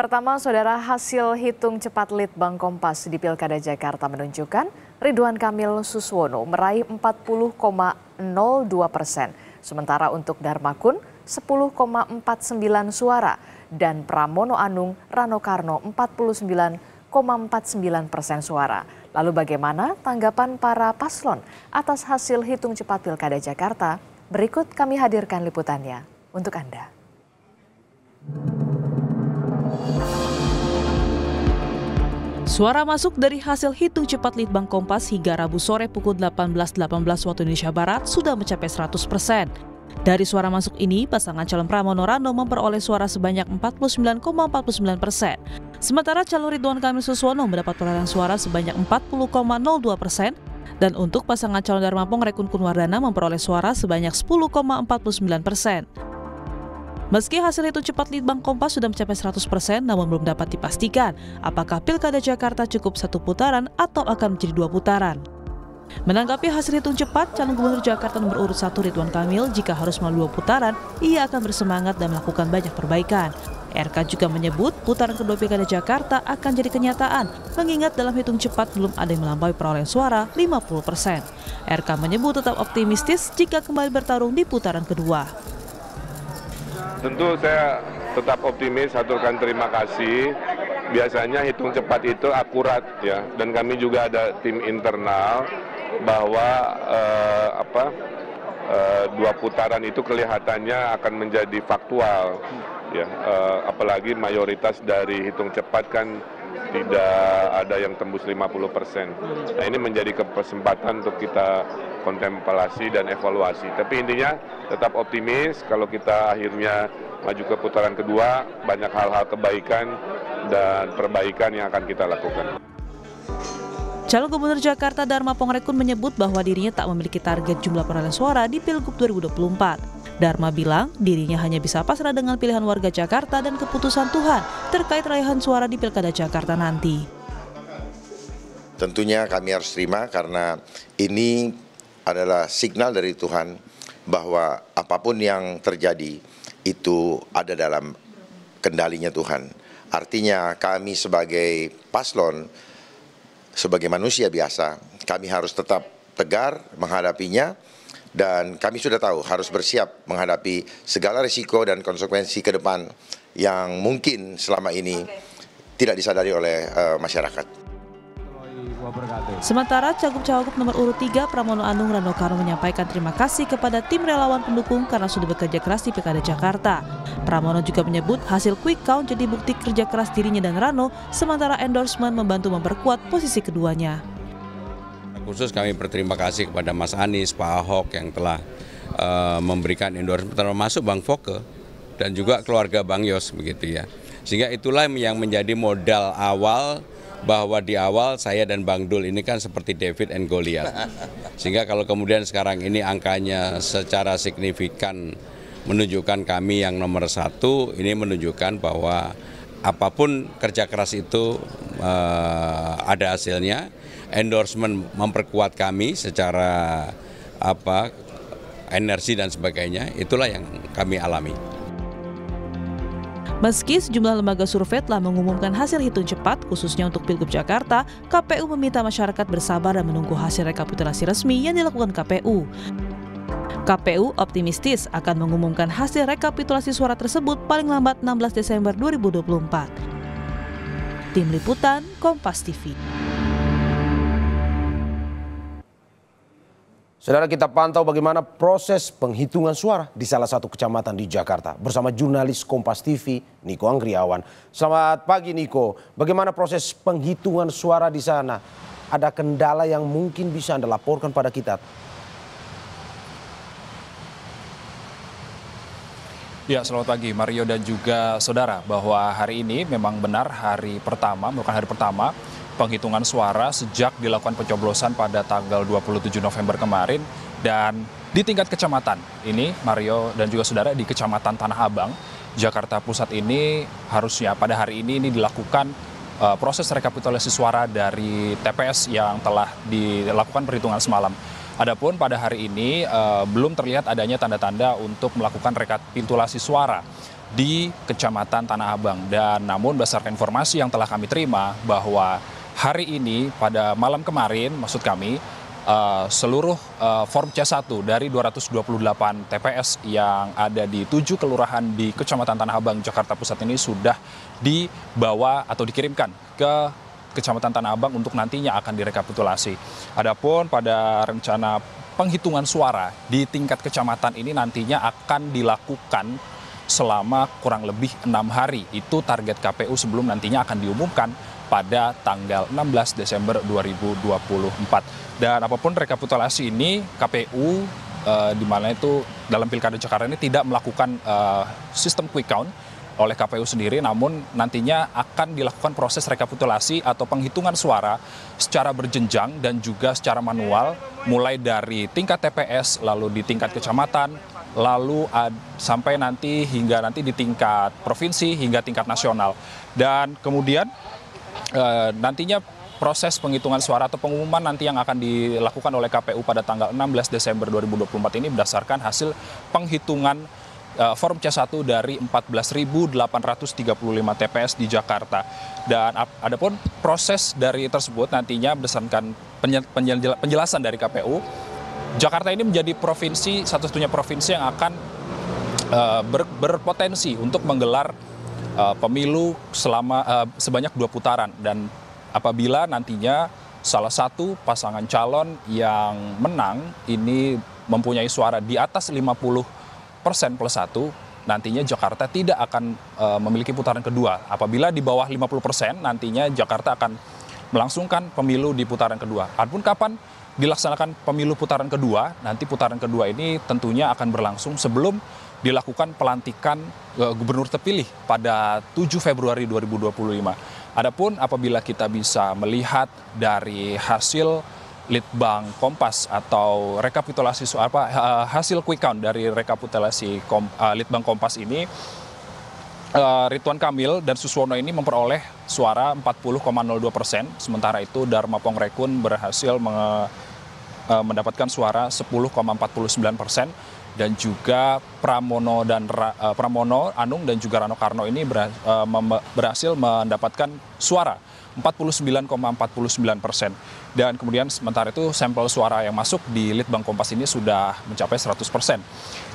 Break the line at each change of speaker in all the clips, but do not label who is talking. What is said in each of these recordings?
Pertama, saudara, hasil hitung cepat Litbang Kompas di Pilkada Jakarta menunjukkan Ridwan Kamil Suswono meraih 40,02%, sementara untuk Darmakun 10,49 suara dan Pramono Anung Rano Karno 49,49% suara. Lalu bagaimana tanggapan para paslon atas hasil hitung cepat Pilkada Jakarta? Berikut kami hadirkan liputannya untuk Anda.
Suara masuk dari hasil hitung cepat Litbang Kompas hingga Rabu sore pukul 18.18 waktu Indonesia Barat sudah mencapai 100%. Dari suara masuk ini, pasangan calon Pramono Rano memperoleh suara sebanyak 49,49%. Sementara calon Ridwan Kamil Suswono mendapat perolehan suara sebanyak 40,02%. Dan untuk pasangan calon Darmapong Rekun Kunwardana memperoleh suara sebanyak 10,49%. Meski hasil hitung cepat Litbang Kompas sudah mencapai 100%, namun belum dapat dipastikan apakah Pilkada Jakarta cukup satu putaran atau akan menjadi 2 putaran. Menanggapi hasil hitung cepat, calon gubernur Jakarta nomor urut 1 Ridwan Kamil jika harus melalui 2 putaran, ia akan bersemangat dan melakukan banyak perbaikan. RK juga menyebut putaran kedua Pilkada Jakarta akan jadi kenyataan, mengingat dalam hitung cepat belum ada yang melampaui perolehan suara 50%. RK menyebut tetap optimistis jika kembali bertarung di putaran kedua.
Tentu saya tetap optimis, aturkan terima kasih. Biasanya hitung cepat itu akurat ya, dan kami juga ada tim internal bahwa 2 putaran itu kelihatannya akan menjadi faktual ya, apalagi mayoritas dari hitung cepat kan tidak ada yang tembus 50%. Nah, ini menjadi kesempatan untuk kita kontemplasi dan evaluasi. Tapi intinya tetap optimis kalau kita akhirnya maju ke putaran kedua, banyak hal-hal kebaikan dan perbaikan yang akan kita lakukan.
Calon Gubernur Jakarta Darmapong Rekun menyebut bahwa dirinya tak memiliki target jumlah perolehan suara di Pilgub 2024. Darma bilang dirinya hanya bisa pasrah dengan pilihan warga Jakarta dan keputusan Tuhan terkait raihan suara di Pilkada Jakarta nanti.
Tentunya kami harus terima karena ini adalah signal dari Tuhan bahwa apapun yang terjadi itu ada dalam kendalinya Tuhan. Artinya kami sebagai paslon, sebagai manusia biasa, kami harus tetap tegar menghadapinya dan kami sudah tahu harus bersiap menghadapi segala risiko dan konsekuensi ke depan yang mungkin selama ini tidak disadari oleh masyarakat.
Sementara Cagup-Cawagup nomor urut 3 Pramono Anung Rano Karno menyampaikan terima kasih kepada tim relawan pendukung karena sudah bekerja keras di Pilkada Jakarta. Pramono juga menyebut hasil quick count jadi bukti kerja keras dirinya dan Rano, sementara endorsement membantu memperkuat posisi keduanya.
Khusus kami berterima kasih kepada Mas Anies, Pak Ahok yang telah memberikan endorsement, termasuk Bang Foke dan juga keluarga Bang Yos begitu ya. Sehingga itulah yang menjadi modal awal bahwa di awal saya dan Bang Dul ini kan seperti David and Goliath. Sehingga kalau kemudian sekarang ini angkanya secara signifikan menunjukkan kami yang nomor 1, ini menunjukkan bahwa apapun kerja keras itu ada hasilnya. Endorsement memperkuat kami secara energi dan sebagainya, itulah yang kami alami.
Meski sejumlah lembaga survei telah mengumumkan hasil hitung cepat, khususnya untuk Pilgub Jakarta, KPU meminta masyarakat bersabar dan menunggu hasil rekapitulasi resmi yang dilakukan KPU. KPU optimistis akan mengumumkan hasil rekapitulasi suara tersebut paling lambat 16 Desember 2024. Tim Liputan, Kompas TV.
Saudara, kita pantau bagaimana proses penghitungan suara di salah satu kecamatan di Jakarta bersama jurnalis Kompas TV Niko Anggriawan. Selamat pagi Niko, bagaimana proses penghitungan suara di sana? Ada kendala yang mungkin bisa Anda laporkan pada kita?
Ya, selamat pagi Mario dan juga saudara, bahwa hari ini memang benar merupakan hari pertama penghitungan suara sejak dilakukan pencoblosan pada tanggal 27 November kemarin. Dan di tingkat kecamatan ini, Mario dan juga saudara, di Kecamatan Tanah Abang, Jakarta Pusat ini harusnya pada hari ini dilakukan proses rekapitulasi suara dari TPS yang telah dilakukan perhitungan semalam. Adapun pada hari ini belum terlihat adanya tanda-tanda untuk melakukan rekapitulasi suara di Kecamatan Tanah Abang. Dan namun berdasarkan informasi yang telah kami terima bahwa hari ini pada malam kemarin maksud kami seluruh form C1 dari 228 TPS yang ada di 7 kelurahan di Kecamatan Tanah Abang, Jakarta Pusat ini sudah dibawa atau dikirimkan ke Kecamatan Tanah Abang untuk nantinya akan direkapitulasi. Adapun pada rencana penghitungan suara di tingkat kecamatan ini nantinya akan dilakukan selama kurang lebih 6 hari. Itu target KPU sebelum nantinya akan diumumkan pada tanggal 16 Desember 2024. Dan apapun rekapitulasi ini, KPU di mana itu dalam Pilkada Jakarta ini tidak melakukan sistem quick count oleh KPU sendiri, namun nantinya akan dilakukan proses rekapitulasi atau penghitungan suara secara berjenjang dan juga secara manual, mulai dari tingkat TPS, lalu di tingkat kecamatan, lalu sampai nanti hingga nanti di tingkat provinsi hingga tingkat nasional. Dan kemudian nantinya proses penghitungan suara atau pengumuman nanti yang akan dilakukan oleh KPU pada tanggal 16 Desember 2024 ini berdasarkan hasil penghitungan form C1 dari 14.835 TPS di Jakarta. Dan adapun proses dari tersebut nantinya berdasarkan penjelasan dari KPU, Jakarta ini menjadi provinsi, satu-satunya provinsi yang akan berpotensi untuk menggelar pemilu sebanyak 2 putaran. Dan apabila nantinya salah satu pasangan calon yang menang ini mempunyai suara di atas 50% plus 1, nantinya Jakarta tidak akan memiliki putaran kedua. Apabila di bawah 50%, nantinya Jakarta akan melangsungkan pemilu di putaran kedua. Adapun kapan dilaksanakan pemilu putaran kedua, nanti putaran kedua ini tentunya akan berlangsung sebelum dilakukan pelantikan gubernur terpilih pada 7 Februari 2025. Adapun apabila kita bisa melihat dari hasil Litbang Kompas atau rekapitulasi hasil quick count dari rekapitulasi Litbang Kompas ini, Ridwan Kamil dan Suswono ini memperoleh suara 40,02%, sementara itu Dharma Pongrekun berhasil mendapatkan suara 10,49%, dan juga Pramono Anung dan juga Rano Karno ini berhasil mendapatkan suara 49,49%. Dan kemudian sementara itu sampel suara yang masuk di Litbang Kompas ini sudah mencapai 100%.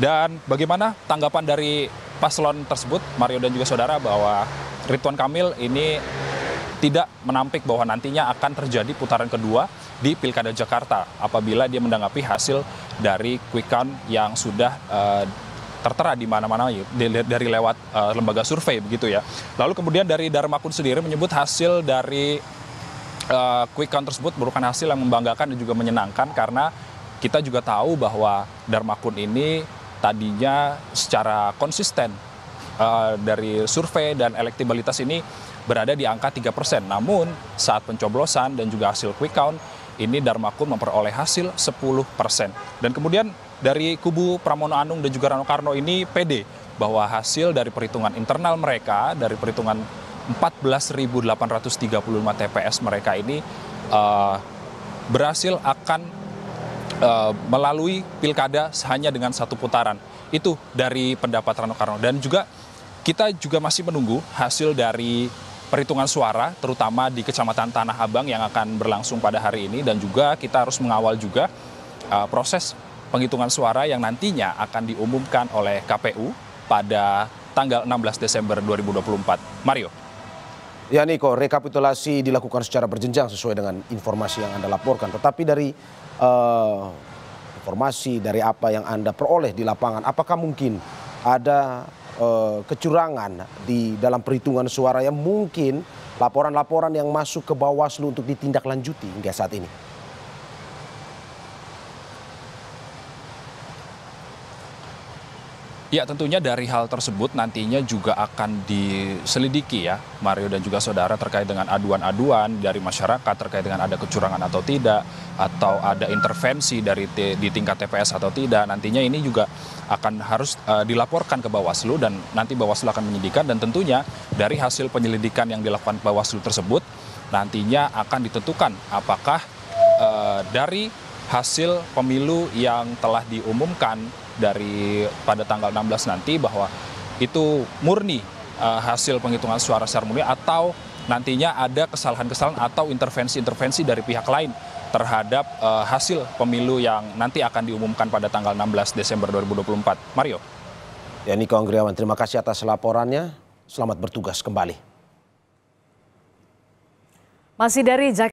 Dan bagaimana tanggapan dari paslon tersebut, Mario dan juga saudara, bahwa Ridwan Kamil ini tidak menampik bahwa nantinya akan terjadi putaran kedua di Pilkada Jakarta apabila dia menanggapi hasil dari quick count yang sudah tertera di mana-mana dari lewat lembaga survei begitu ya. Lalu kemudian dari Dharmakun sendiri menyebut hasil dari quick count tersebut merupakan hasil yang membanggakan dan juga menyenangkan, karena kita juga tahu bahwa Dharmakun ini tadinya secara konsisten dari survei dan elektabilitas ini berada di angka 3%. Namun saat pencoblosan dan juga hasil quick count ini Dharmakun memperoleh hasil 10%. Dan kemudian dari kubu Pramono Anung dan juga Rano Karno ini pede bahwa hasil dari perhitungan internal mereka, dari perhitungan 14.835 TPS mereka ini berhasil akan melalui pilkada hanya dengan 1 putaran. Itu dari pendapat Rano Karno. Dan juga kita juga masih menunggu hasil dari perhitungan suara, terutama di Kecamatan Tanah Abang yang akan berlangsung pada hari ini. Dan juga kita harus mengawal juga proses penghitungan suara yang nantinya akan diumumkan oleh KPU pada tanggal 16 Desember 2024. Mario.
Ya Niko, rekapitulasi dilakukan secara berjenjang sesuai dengan informasi yang Anda laporkan. Tetapi dari informasi dari apa yang Anda peroleh di lapangan, apakah mungkin ada kecurangan di dalam perhitungan suara yang mungkin laporan-laporan yang masuk ke Bawaslu untuk ditindaklanjuti hingga saat ini?
Ya, tentunya dari hal tersebut nantinya juga akan diselidiki ya, Mario dan juga saudara, terkait dengan aduan-aduan dari masyarakat terkait dengan ada kecurangan atau tidak, atau ada intervensi di tingkat TPS atau tidak. Nantinya ini juga akan harus dilaporkan ke Bawaslu, dan nanti Bawaslu akan menyidikan, dan tentunya dari hasil penyelidikan yang dilakukan Bawaslu tersebut nantinya akan ditentukan apakah dari hasil pemilu yang telah diumumkan dari pada tanggal 16 nanti, bahwa itu murni hasil penghitungan suara secara murni atau nantinya ada kesalahan-kesalahan atau intervensi-intervensi dari pihak lain terhadap hasil pemilu yang nanti akan diumumkan pada tanggal 16 Desember 2024. Mario.
Ya, Niko Anggriawan, terima kasih atas laporannya. Selamat bertugas kembali.
Masih dari Jakarta.